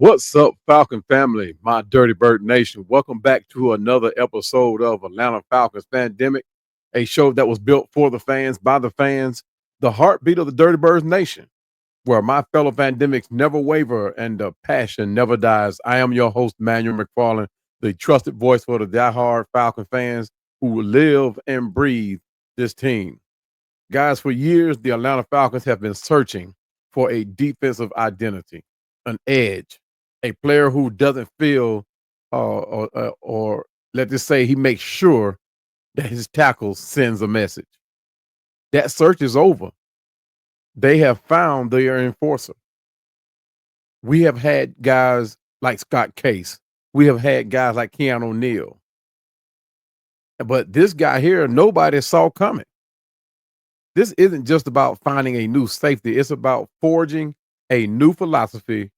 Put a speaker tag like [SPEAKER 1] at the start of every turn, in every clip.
[SPEAKER 1] What's up, Falcon family, my Dirty Bird Nation? Welcome back to another episode of Atlanta Falcons Pandemic, a show that was built for the fans, by the fans, the heartbeat of the Dirty Birds Nation, where my fellow pandemics never waver and the passion never dies. I am your host, Manuel McFarland, the trusted voice for the diehard Falcon fans who live and breathe this team. Guys, for years, the Atlanta Falcons have been searching for a defensive identity, an edge, a player who doesn't feel, or let's just say he makes sure that his tackle sends a message. That search is over. They have found their enforcer. We have had guys like Scott Case. We have had guys like Keanu O'Neal. But this guy here, nobody saw coming. This isn't just about finding a new safety. It's about forging a new philosophy,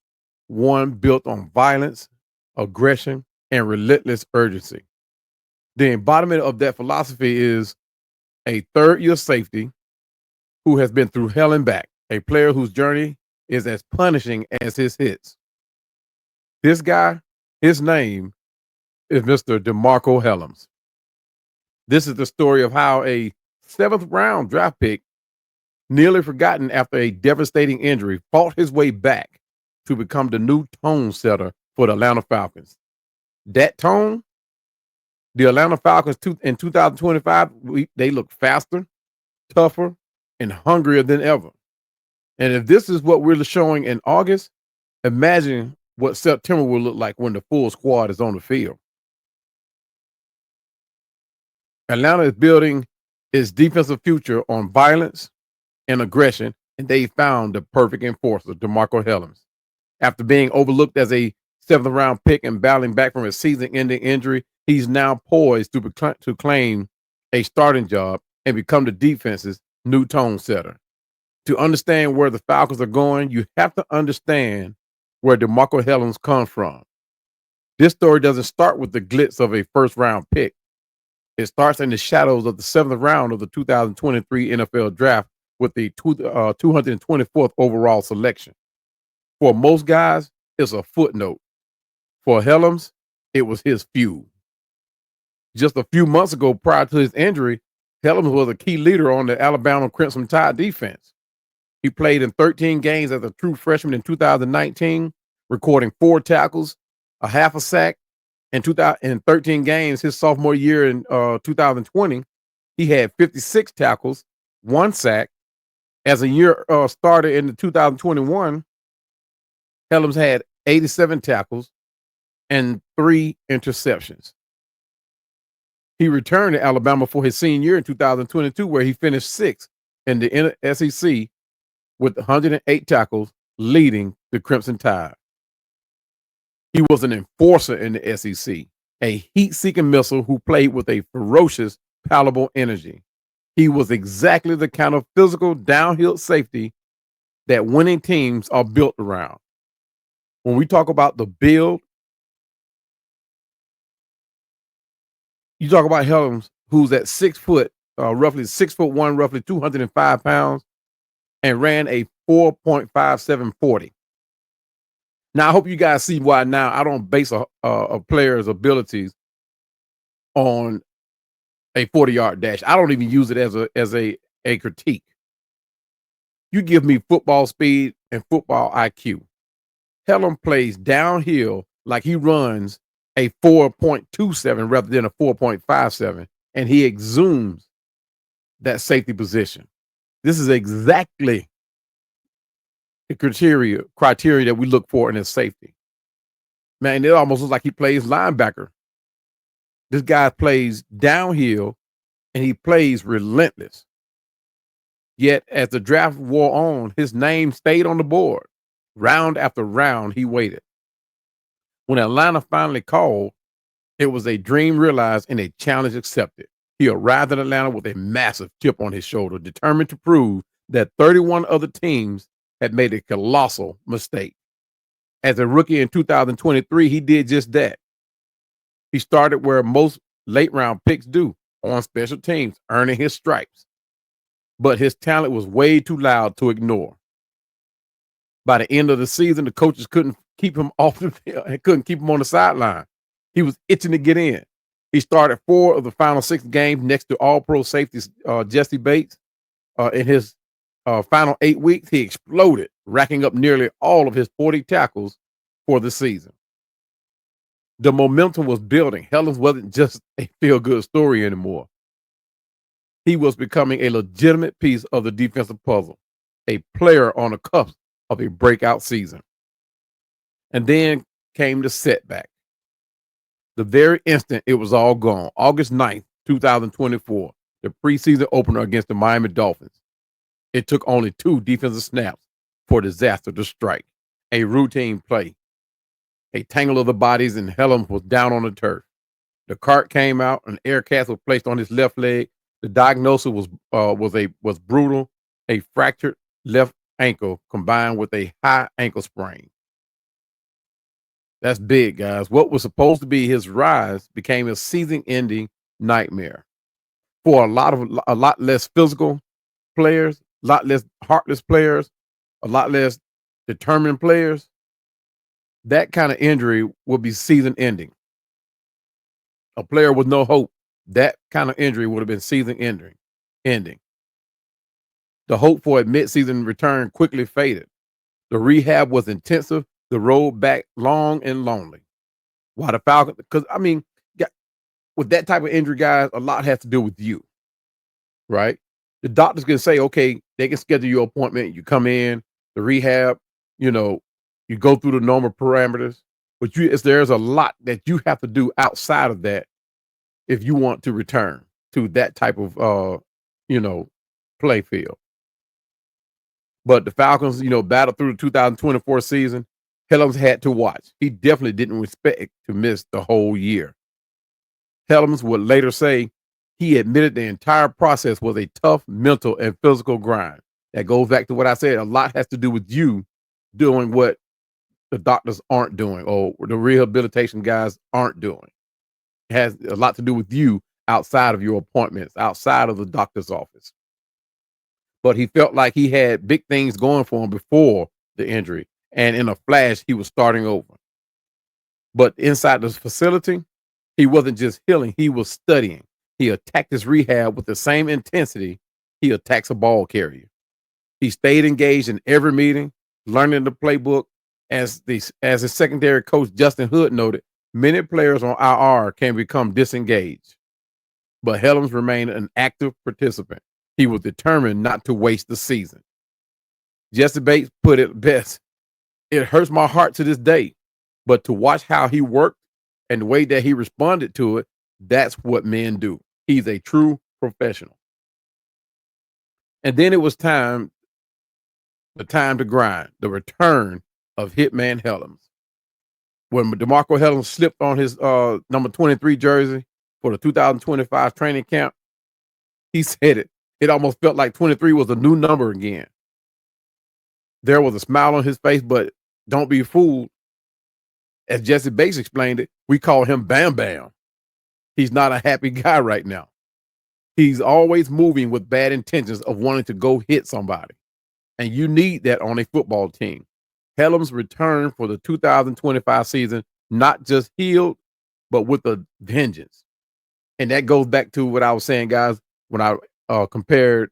[SPEAKER 1] one built on violence, aggression, and relentless urgency. The embodiment of that philosophy is a third-year safety who has been through hell and back, a player whose journey is as punishing as his hits. This guy, his name is Mr. DeMarcco Hellams. This is the story of how a seventh-round draft pick, nearly forgotten after a devastating injury, fought his way back to become the new tone setter for the Atlanta Falcons. That tone, the Atlanta Falcons in 2025, they look faster, tougher, and hungrier than ever. And if this is what we're showing in August, imagine what September will look like when the full squad is on the field. Atlanta is building its defensive future on violence and aggression, and they found the perfect enforcer, DeMarcco Hellams. After being overlooked as a seventh-round pick and battling back from a season-ending injury, he's now poised to claim a starting job and become the defense's new tone setter. To understand where the Falcons are going, you have to understand where DeMarcco Hellams comes from. This story doesn't start with the glitz of a first-round pick. It starts in the shadows of the seventh round of the 2023 NFL Draft with the 224th overall selection. For most guys, it's a footnote. For Hellams, it was his fuel. Just a few months ago, prior to his injury, Hellams was a key leader on the Alabama Crimson Tide defense. He played in 13 games as a true freshman in 2019, recording 4 tackles, a half a sack. In 13 games, his sophomore year in 2020, he had 56 tackles, 1 sack. As a year starter in the 2021, Hellams had 87 tackles and 3 interceptions. He returned to Alabama for his senior year in 2022, where he finished 6th in the SEC with 108 tackles, leading the Crimson Tide. He was an enforcer in the SEC, a heat-seeking missile who played with a ferocious, palatable energy. He was exactly the kind of physical downhill safety that winning teams are built around. When we talk about the build, you talk about Hellams, who's at 6 foot, roughly 6'1", roughly 205 pounds, and ran a 4.57 40. Now, I hope you guys see why now I don't base a player's abilities on a 40-yard dash. I don't even use it as a critique. You give me football speed and football IQ. Hellams plays downhill like he runs a 4.27 rather than a 4.57, and he exhumes that safety position. This is exactly the criteria that we look for in his safety. Man, it almost looks like he plays linebacker. This guy plays downhill, and he plays relentless. Yet, as the draft wore on, his name stayed on the board. Round after round, he waited. When Atlanta finally called, it was a dream realized and a challenge accepted. He arrived in Atlanta with a massive chip on his shoulder, determined to prove that 31 other teams had made a colossal mistake. As a rookie in 2023, he did just that. He started where most late-round picks do, on special teams, earning his stripes. But his talent was way too loud to ignore. By the end of the season, the coaches couldn't keep him off the field and couldn't keep him on the sideline. He was itching to get in. He started 4 of the final 6 games next to all-pro safeties Jesse Bates. In his final 8 weeks, he exploded, racking up nearly all of his 40 tackles for the season. The momentum was building. Hellams wasn't just a feel-good story anymore. He was becoming a legitimate piece of the defensive puzzle, a player on the cusp of a breakout season. And then came the setback. The very instant it was all gone, August 9th, 2024, the preseason opener against the Miami Dolphins. It took only 2 defensive snaps for disaster to strike. A routine play, a tangle of the bodies, and Hellams was down on the turf. The cart came out, an air cast was placed on his left leg. The diagnosis was brutal, a fractured left ankle combined with a high ankle sprain. That's big, guys. What was supposed to be his rise became a season-ending nightmare for a lot less physical players, a lot less heartless players, a lot less determined players. That kind of injury will be season-ending. A player with no hope, that kind of injury would have been season-ending. The hope for a mid-season return quickly faded. The rehab was intensive, the road back long and lonely. Why the Falcons? Because, I mean, with that type of injury, guys, a lot has to do with you, right? The doctors can say, okay, they can schedule your appointment. You come in, the rehab, you go through the normal parameters. But there's a lot that you have to do outside of that if you want to return to that type of, play field. But the Falcons, battled through the 2024 season. Hellams had to watch. He definitely didn't expect to miss the whole year. Hellams would later say he admitted the entire process was a tough mental and physical grind. That goes back to what I said. A lot has to do with you doing what the doctors aren't doing or the rehabilitation guys aren't doing. It has a lot to do with you outside of your appointments, outside of the doctor's office. But he felt like he had big things going for him before the injury. And in a flash, he was starting over. But inside the facility, he wasn't just healing, he was studying. He attacked his rehab with the same intensity he attacks a ball carrier. He stayed engaged in every meeting, learning the playbook. As his secondary coach, Justin Hood, noted, many players on IR can become disengaged. But Hellams remained an active participant. He was determined not to waste the season. Jesse Bates put it best. It hurts my heart to this day, but to watch how he worked and the way that he responded to it, that's what men do. He's a true professional. And then it was the time to grind, the return of Hitman Hellams. When DeMarcco Hellams slipped on his number 23 jersey for the 2025 training camp, he said it almost felt like 23 was a new number again. There was a smile on his face, but don't be fooled. As Jesse Bates explained it, we call him Bamm-Bamm. He's not a happy guy right now. He's always moving with bad intentions of wanting to go hit somebody. And you need that on a football team. Hellams returned for the 2025 season, not just healed, but with a vengeance. And that goes back to what I was saying, guys, when I compared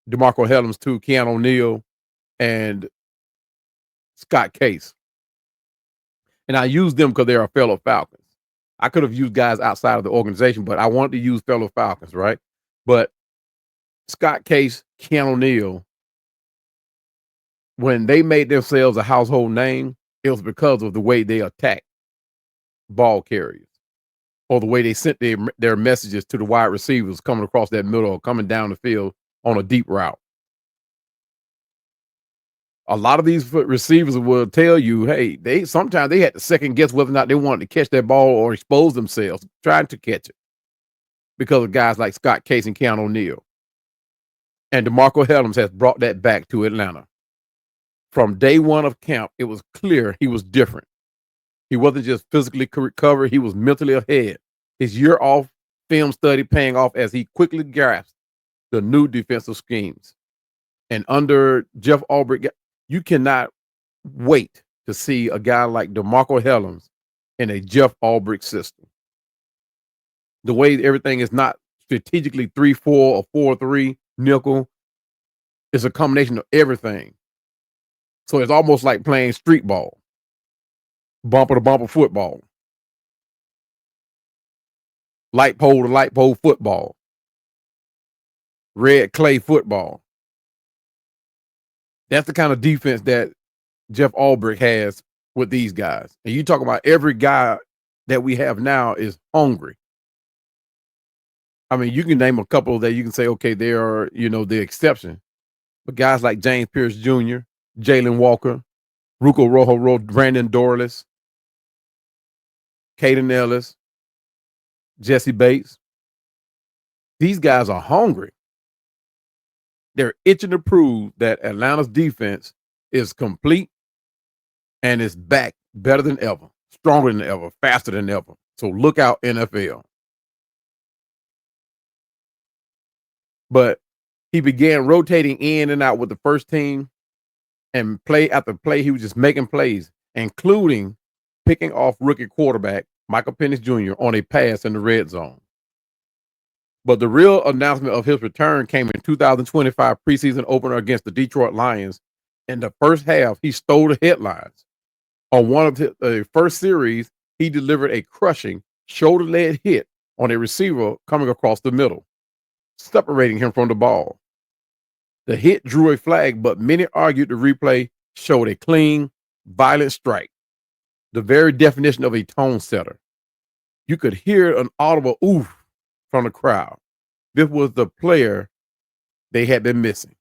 [SPEAKER 1] DeMarcco Hellams to Keanu O'Neal and Scott Case. And I used them because they're fellow Falcons. I could have used guys outside of the organization, but I wanted to use fellow Falcons, right? But Scott Case, Keanu O'Neal, when they made themselves a household name, it was because of the way they attacked ball carriers or the way they sent their messages to the wide receivers coming across that middle or coming down the field on a deep route. A lot of these receivers will tell you, hey, sometimes they had to second guess whether or not they wanted to catch that ball or expose themselves trying to catch it because of guys like Scott Case and Keanu O'Neal. And DeMarcco Hellams has brought that back to Atlanta. From day one of camp, it was clear he was different. He wasn't just physically recovered, he was mentally ahead. His year off film study paying off as he quickly grasped the new defensive schemes. And under Jeff Albrecht, you cannot wait to see a guy like DeMarcco Hellams in a Jeff Albrecht system. The way everything is not strategically 3-4 or 4-3 nickel, it's a combination of everything. So it's almost like playing street ball, bumper to bumper football, light pole to light pole football, red clay football. That's the kind of defense that Jeff Albrecht has with these guys. And you talk about every guy that we have now is hungry. I mean, you can name a couple that you can say, okay, they are, the exception. But guys like James Pierce Jr., Jalen Walker, Ruco Rojo, Brandon Dorless, Caden Ellis, Jesse Bates. These guys are hungry. They're itching to prove that Atlanta's defense is complete and is back better than ever, stronger than ever, faster than ever. So look out, NFL. But he began rotating in and out with the first team, and play after play, he was just making plays, including picking off rookie quarterback Michael Penix Jr. on a pass in the red zone. But the real announcement of his return came in 2025 preseason opener against the Detroit Lions. In the first half, he stole the headlines. On one of the first series, he delivered a crushing shoulder-led hit on a receiver coming across the middle, separating him from the ball. The hit drew a flag, but many argued the replay showed a clean, violent strike, the very definition of a tone setter. You could hear an audible oof from the crowd. This was the player they had been missing.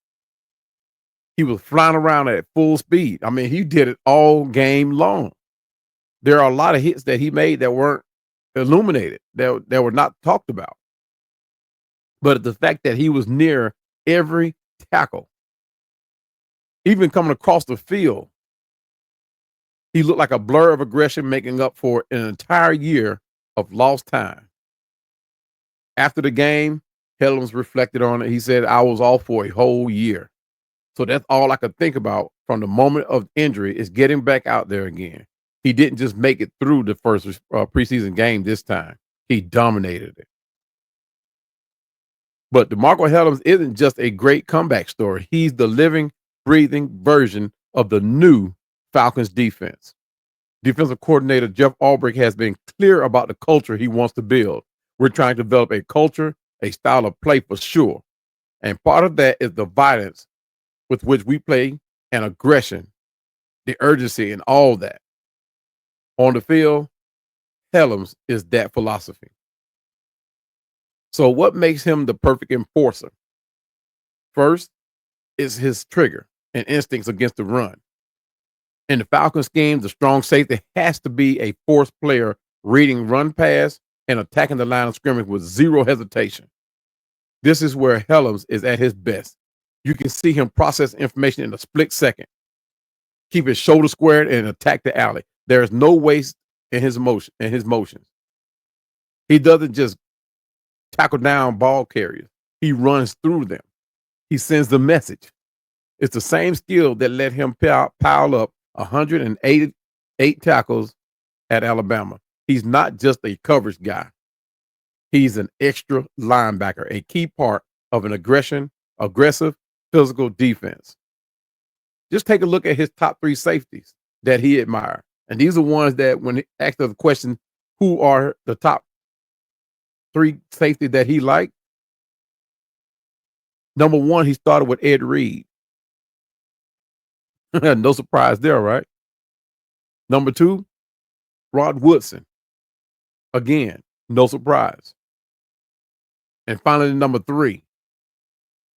[SPEAKER 1] He was flying around at full speed. I mean, he did it all game long. There are a lot of hits that he made that weren't illuminated, that were not talked about. But the fact that he was near every tackle, even coming across the field, he looked like a blur of aggression, making up for an entire year of lost time. After the game, Hellams reflected on it. He said, I was off for a whole year. So that's all I could think about from the moment of injury is getting back out there again. He didn't just make it through the first preseason game this time. He dominated it. But DeMarcco Hellams isn't just a great comeback story. He's the living, breathing version of the new Falcons defense. Defensive coordinator Jeff Albrecht has been clear about the culture he wants to build. We're trying to develop a culture, a style of play for sure. And part of that is the violence with which we play and aggression, the urgency and all that. On the field, Hellams is that philosophy. So what makes him the perfect enforcer? First is his trigger and instincts against the run. In the Falcons scheme, the strong safety has to be a force player reading run pass and attacking the line of scrimmage with zero hesitation. This is where Hellams is at his best. You can see him process information in a split second, keep his shoulder squared, and attack the alley. There is no waste in his motions. He doesn't just tackle down ball carriers. He runs through them. He sends the message. It's the same skill that let him pile up 188 tackles at Alabama. He's not just a coverage guy. He's an extra linebacker, a key part of an aggressive physical defense. Just take a look at his top three safeties that he admired. And these are ones that when he asked the question, who are the top three safety that he liked? Number one, he started with Ed Reed. No surprise there, right? Number two, Rod Woodson. Again, no surprise. And finally, number three,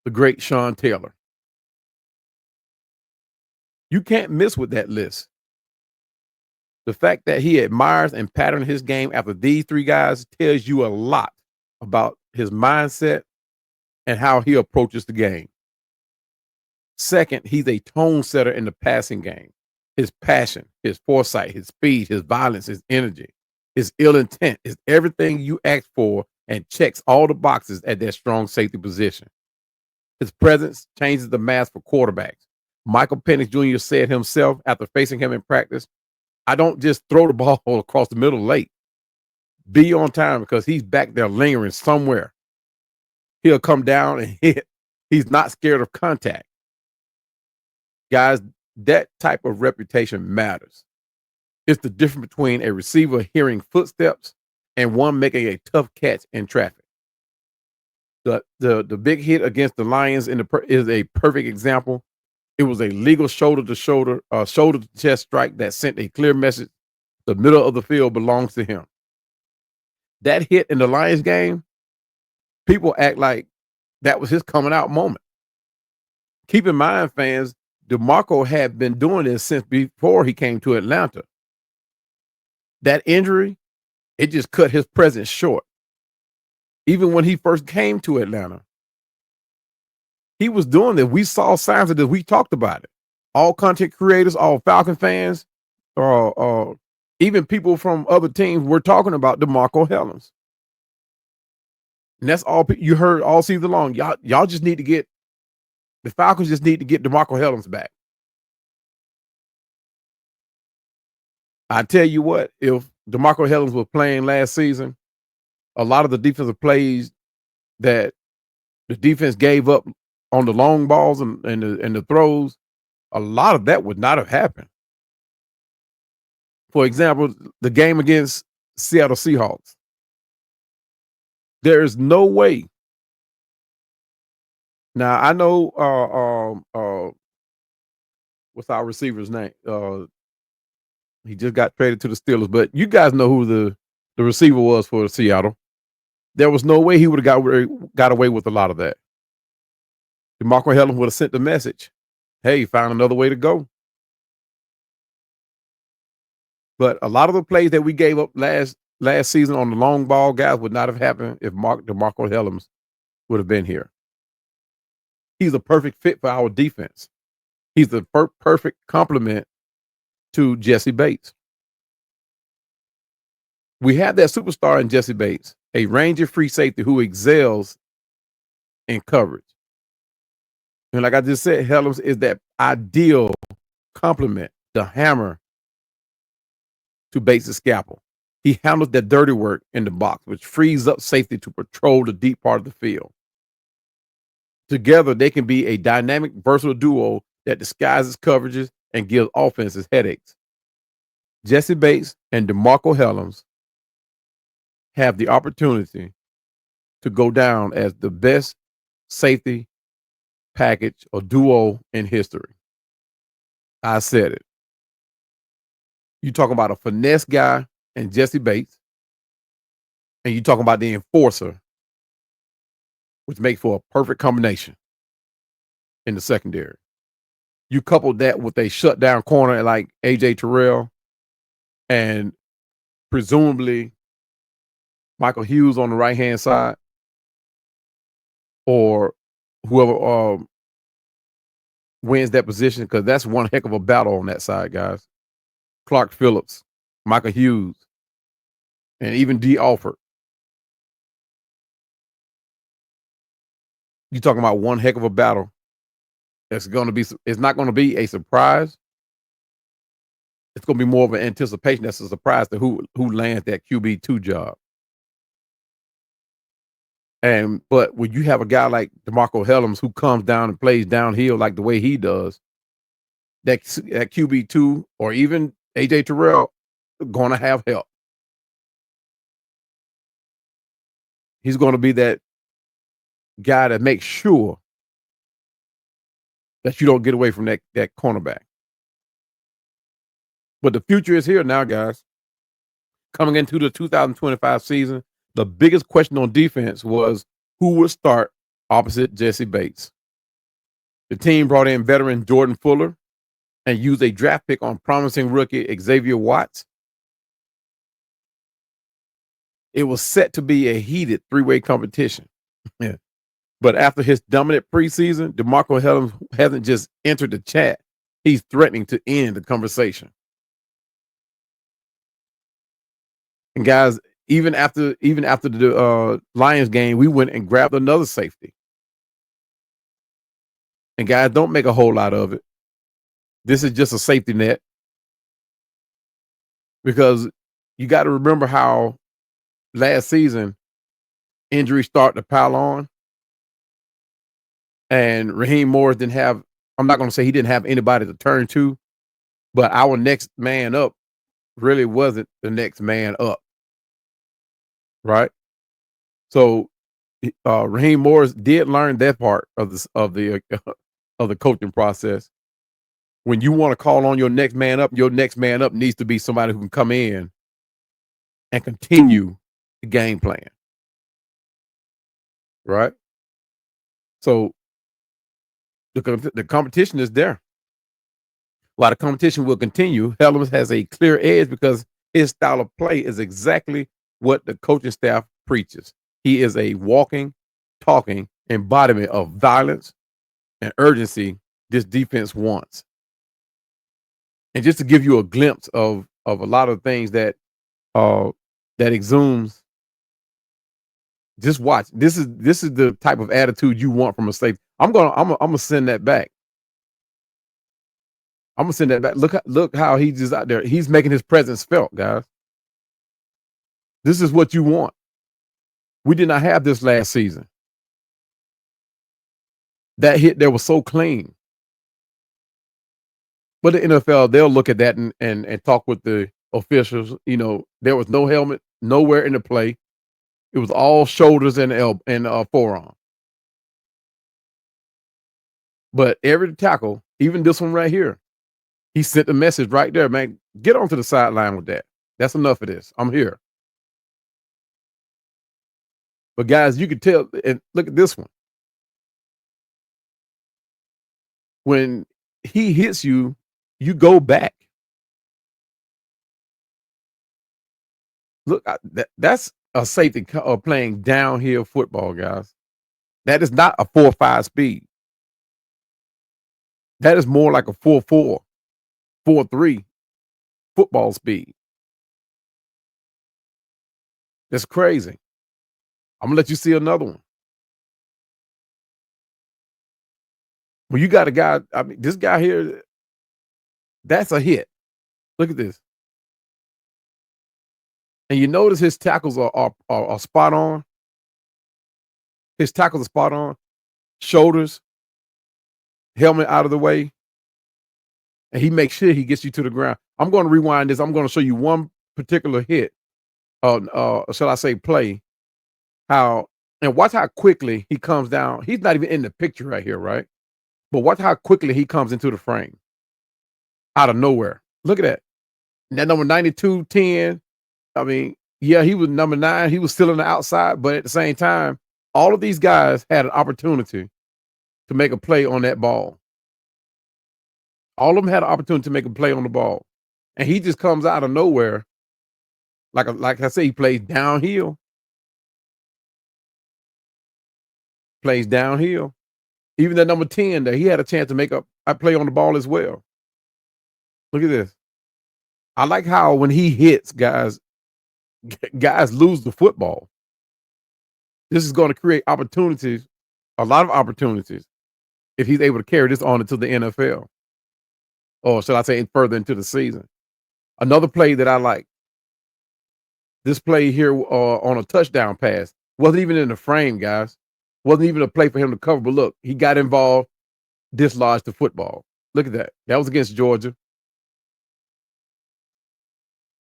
[SPEAKER 1] the great Sean Taylor. You can't miss with that list. The fact that he admires and patterns his game after these three guys tells you a lot about his mindset and how he approaches the game. Second, he's a tone setter in the passing game. His passion, his foresight, his speed, his violence, his energy, his ill intent is everything you ask for and checks all the boxes at that strong safety position. His presence changes the math for quarterbacks. Michael Penix Jr. said himself after facing him in practice, I don't just throw the ball across the middle late. Be on time because he's back there lingering somewhere. He'll come down and hit. He's not scared of contact. Guys, that type of reputation matters. It's the difference between a receiver hearing footsteps and one making a tough catch in traffic. The big hit against the Lions is a perfect example. It was a legal shoulder to chest strike that sent a clear message. The middle of the field belongs to him. That hit in the Lions game, people act like that was his coming out moment. Keep in mind, fans, DeMarcco had been doing this since before he came to Atlanta. That injury, it just cut his presence short. Even when he first came to Atlanta, he was doing this. We saw signs of this. We talked about it. All content creators, all Falcon fans, even people from other teams were talking about DeMarcco Hellams. And that's all you heard all season long. Y'all just need to get the Falcons just need to get DeMarcco Hellams back. I tell you what, if DeMarcco Hellams was playing last season, a lot of the defensive plays that the defense gave up on the long balls and the throws, a lot of that would not have happened. For example, the game against Seattle Seahawks. There is no way. Now I know what's our receiver's name? He just got traded to the Steelers, but you guys know who the receiver was for Seattle. There was no way he would have got away with a lot of that. DeMarcco Hellams would have sent the message, hey, found another way to go. But a lot of the plays that we gave up last season on the long ball, guys, would not have happened if DeMarcco Hellams would have been here. He's a perfect fit for our defense. He's the perfect complement to Jesse Bates. We have that superstar in Jesse Bates, a Ranger free safety who excels in coverage. And like I just said, Hellams is that ideal complement, the hammer to Bates' scalpel. He handles that dirty work in the box, which frees up safety to patrol the deep part of the field. Together, they can be a dynamic, versatile duo that disguises coverages and gives offenses headaches. Jesse Bates and DeMarcco Hellams have the opportunity to go down as the best safety package or duo in history. I said it. You talking about a finesse guy and Jesse Bates, and you talking about the enforcer, which makes for a perfect combination in the secondary. You couple that with a shutdown corner like AJ Terrell and presumably Michael Hughes on the right-hand side, or whoever wins that position, because that's one heck of a battle on that side, guys. Clark Phillips, Michael Hughes, and even D. Alford. You're talking about one heck of a battle. It's not going to be a surprise. It's going to be more of an anticipation. That's a surprise to who lands that QB2 job. But when you have a guy like DeMarcco Hellams who comes down and plays downhill like the way he does, that QB2 or even AJ Terrell going to have help. He's going to be that guy that makes sure that you don't get away from that cornerback. But the future is here now, guys. Coming into the 2025 season, the biggest question on defense was who would start opposite Jesse Bates. The team brought in veteran Jordan Fuller and used a draft pick on promising rookie Xavier Watts. It was set to be a heated three-way competition. Yeah. But after his dominant preseason, DeMarcco Hellams hasn't just entered the chat. He's threatening to end the conversation. And guys, even after the Lions game, we went and grabbed another safety. And guys, don't make a whole lot of it. This is just a safety net because you got to remember how last season injuries start to pile on, and Raheem Morris didn't have. I'm not going to say he didn't have anybody to turn to, but our next man up really wasn't the next man up, right? So Raheem Morris did learn that part of the of the coaching process. When you want to call on your next man up needs to be somebody who can come in and continue the game plan, right? So the competition is there. While the competition will continue, Hellams has a clear edge because his style of play is exactly what the coaching staff preaches. He is a walking, talking embodiment of violence and urgency this defense wants. And just to give you a glimpse of a lot of things that exudes, just watch. This is the type of attitude you want from a safety. I'm gonna send that back. I'm gonna send that back. Look how he's just out there. He's making his presence felt, guys. This is what you want. We did not have this last season. That hit there was so clean. But the NFL, they'll look at that and talk with the officials. You know, there was no helmet nowhere in the play. It was all shoulders and forearm. But every tackle, even this one right here, he sent a message right there, man. Get onto the sideline with that. That's enough of this. I'm here. But guys, you can tell, and look at this one. When he hits you, you go back. Look, that's a safety playing downhill football, guys. That is not a 4.5 speed. That is more like a 4.4, 4.3 football speed. That's crazy. I'm gonna let you see another one. Well, you got a guy. I mean, this guy here, that's a hit. Look at this. And you notice his tackles are spot on. His tackles are spot on. Shoulders, helmet out of the way, and he makes sure he gets you to the ground. I'm going to rewind this. I'm going to show you one particular hit. Shall I say play? How and watch how quickly he comes down. He's not even in the picture right here, right? But watch how quickly he comes into the frame out of nowhere. Look at that. And that number 92, 10. I mean, yeah, he was number 9. He was still on the outside, but at the same time, all of these guys had an opportunity to make a play on that ball. All of them had an opportunity to make a play on the ball. And he just comes out of nowhere. Like I say, he plays downhill. Plays downhill. Even that number 10 there, he had a chance to make a play on the ball as well. Look at this. I like how when he hits, guys lose the football. This is going to create opportunities, a lot of opportunities, if he's able to carry this on into the NFL. Or should I say further into the season. Another play that I like. This play here on a touchdown pass. Wasn't even in the frame, guys. Wasn't even a play for him to cover. But look, he got involved, dislodged the football. Look at that. That was against Georgia.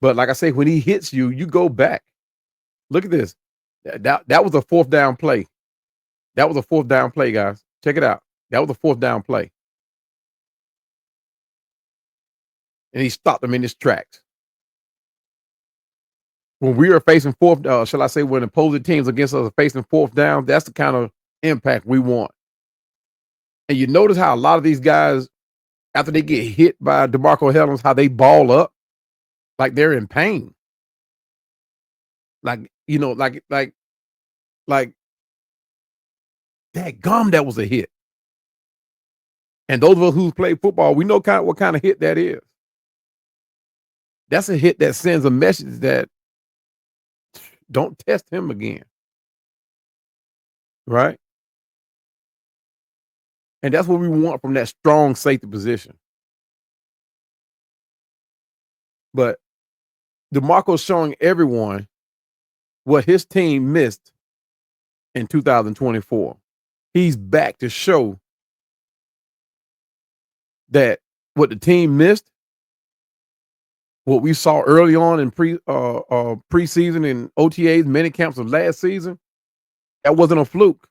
[SPEAKER 1] But like I say, when he hits you, you go back. Look at this. That was a 4th down play. That was a 4th down play, guys. Check it out. That was a 4th down play. And he stopped him in his tracks. When we are facing shall I say, when opposing teams against us are facing 4th down, that's the kind of impact we want. And you notice how a lot of these guys, after they get hit by DeMarcco Hellams, how they ball up like they're in pain. Like, you know, like that gum, that was a hit. And those of us who play football, we know what kind of hit that is. That's a hit that sends a message that don't test him again. Right? And that's what we want from that strong safety position. But DeMarco's showing everyone what his team missed in 2024. He's back to show that what the team missed, what we saw early on in preseason and OTAs, mini camps of last season, that wasn't a fluke.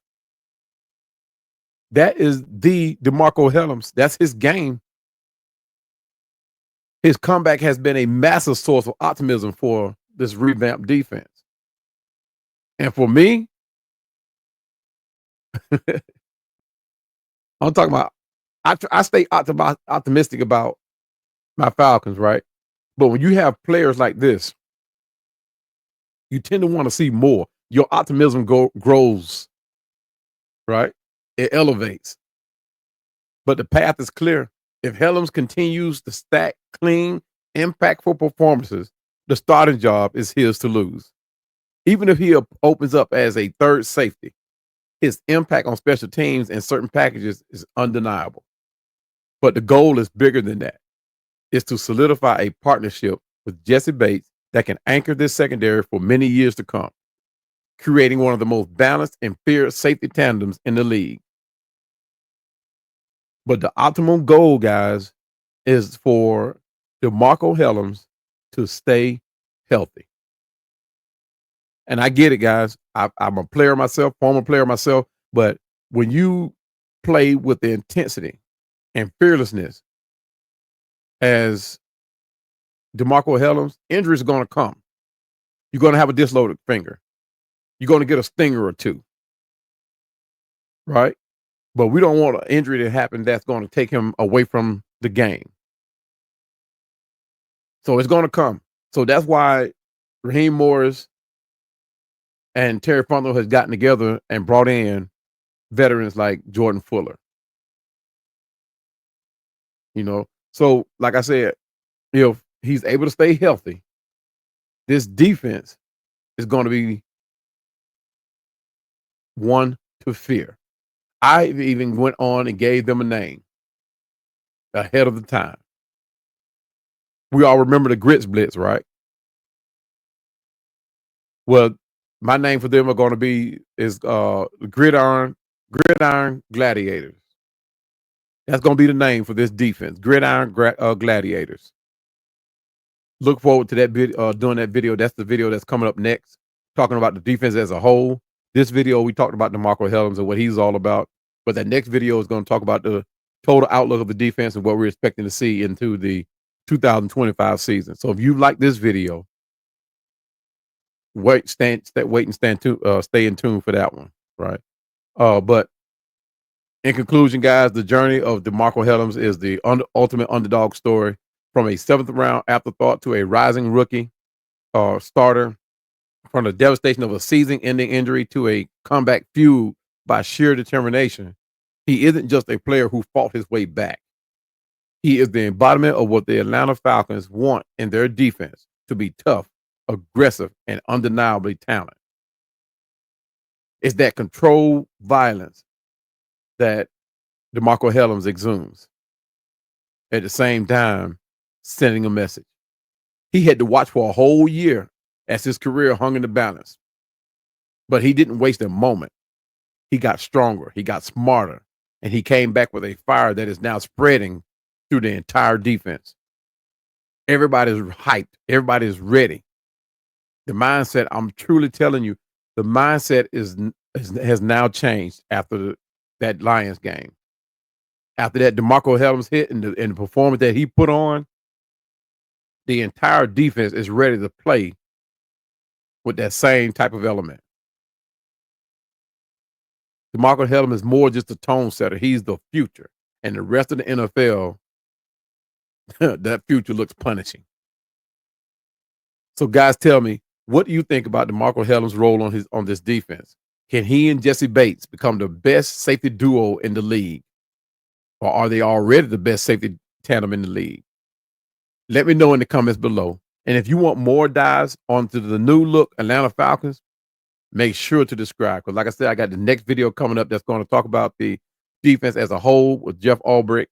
[SPEAKER 1] That is the DeMarcco Hellams. That's his game. His comeback has been a massive source of optimism for this revamped defense. And for me, I'm talking about, I stay optimistic about my Falcons, right? But when you have players like this, you tend to want to see more. Your optimism grows, right? It elevates. But the path is clear. If Hellams continues to stack clean, impactful performances, the starting job is his to lose. Even if he opens up as a third safety, his impact on special teams and certain packages is undeniable. But the goal is bigger than that. It's to solidify a partnership with Jesse Bates that can anchor this secondary for many years to come, creating one of the most balanced and feared safety tandems in the league. But the optimum goal, guys, is for DeMarcco Hellams to stay healthy. And I get it, guys. I'm a player myself, former player myself. But when you play with the intensity and fearlessness as DeMarcco Hellams, injuries are going to come. You're going to have a dislocated finger. You're going to get a stinger or two, right? But we don't want an injury to happen that's going to take him away from the game. So it's going to come. So that's why Raheem Morris and Terry Fontenot has gotten together and brought in veterans like Jordan Fuller. You know, so like I said, if he's able to stay healthy, this defense is going to be one to fear. I even went on and gave them a name ahead of the time. We all remember the Grits Blitz, right? Well, my name for them are going to be Gridiron Gladiators. That's going to be the name for this defense, Gridiron Gladiators. Look forward to that video, doing that video. That's the video that's coming up next, talking about the defense as a whole. This video, we talked about DeMarcco Hellams and what he's all about. But that next video is going to talk about the total outlook of the defense and what we're expecting to see into the 2025 season. So if you like this video, stay in tune for that one, right? But in conclusion, guys, the journey of DeMarcco Hellams is the ultimate underdog story, from a 7th round afterthought to a rising rookie starter, from the devastation of a season-ending injury to a comeback fueled by sheer determination. He isn't just a player who fought his way back. He is the embodiment of what the Atlanta Falcons want in their defense: to be tough, aggressive, and undeniably talented. It's that controlled violence that DeMarcco Hellams exudes, at the same time sending a message. He had to watch for a whole year as his career hung in the balance. But he didn't waste a moment. He got stronger, he got smarter, and he came back with a fire that is now spreading through the entire defense. Everybody's hyped. Everybody's ready. The mindset, I'm truly telling you, the mindset has now changed after that Lions game. After that DeMarcco Hellams hit and the performance that he put on, the entire defense is ready to play with that same type of element. DeMarcco Hellams is more just a tone setter. He's the future. And the rest of the NFL, that future looks punishing. So guys, tell me, what do you think about DeMarcco Hellams' role on this defense? Can he and Jesse Bates become the best safety duo in the league? Or are they already the best safety tandem in the league? Let me know in the comments below. And if you want more dives onto the new look Atlanta Falcons, make sure to subscribe. Because like I said, I got the next video coming up that's going to talk about the defense as a whole with Jeff Ulbrich.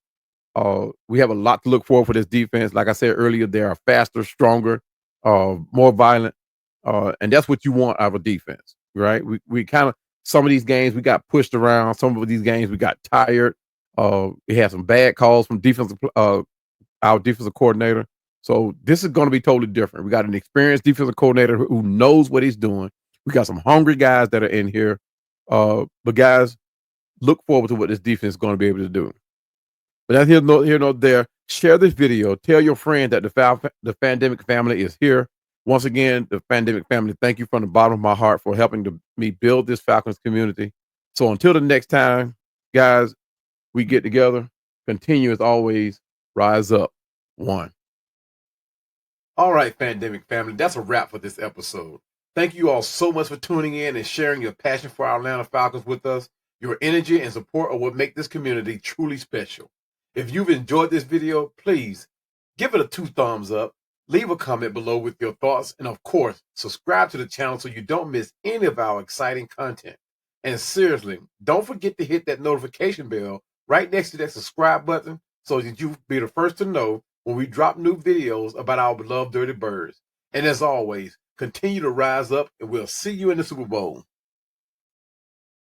[SPEAKER 1] We have a lot to look forward for this defense. Like I said earlier, they are faster, stronger, more violent, and that's what you want out of a defense, right? We kind of some of these games we got pushed around. Some of these games we got tired. We had some bad calls from our defensive coordinator. So this is going to be totally different. We got an experienced defensive coordinator who knows what he's doing. We got some hungry guys that are in here. But guys, look forward to what this defense is going to be able to do. But that's here, no there. Share this video. Tell your friend that the Pandemic family is here. Once again, the Pandemic family, thank you from the bottom of my heart for helping me build this Falcons community. So until the next time, guys, we get together, continue as always, rise up. One. All right, Pandemic family, that's a wrap for this episode. Thank you all so much for tuning in and sharing your passion for our Atlanta Falcons with us. Your energy and support are what make this community truly special. If you've enjoyed this video, please give it a 2 thumbs up, leave a comment below with your thoughts, and of course, subscribe to the channel so you don't miss any of our exciting content. And seriously, don't forget to hit that notification bell right next to that subscribe button so that you'll be the first to know when we drop new videos about our beloved Dirty Birds. And as always, continue to rise up, and we'll see you in the Super Bowl.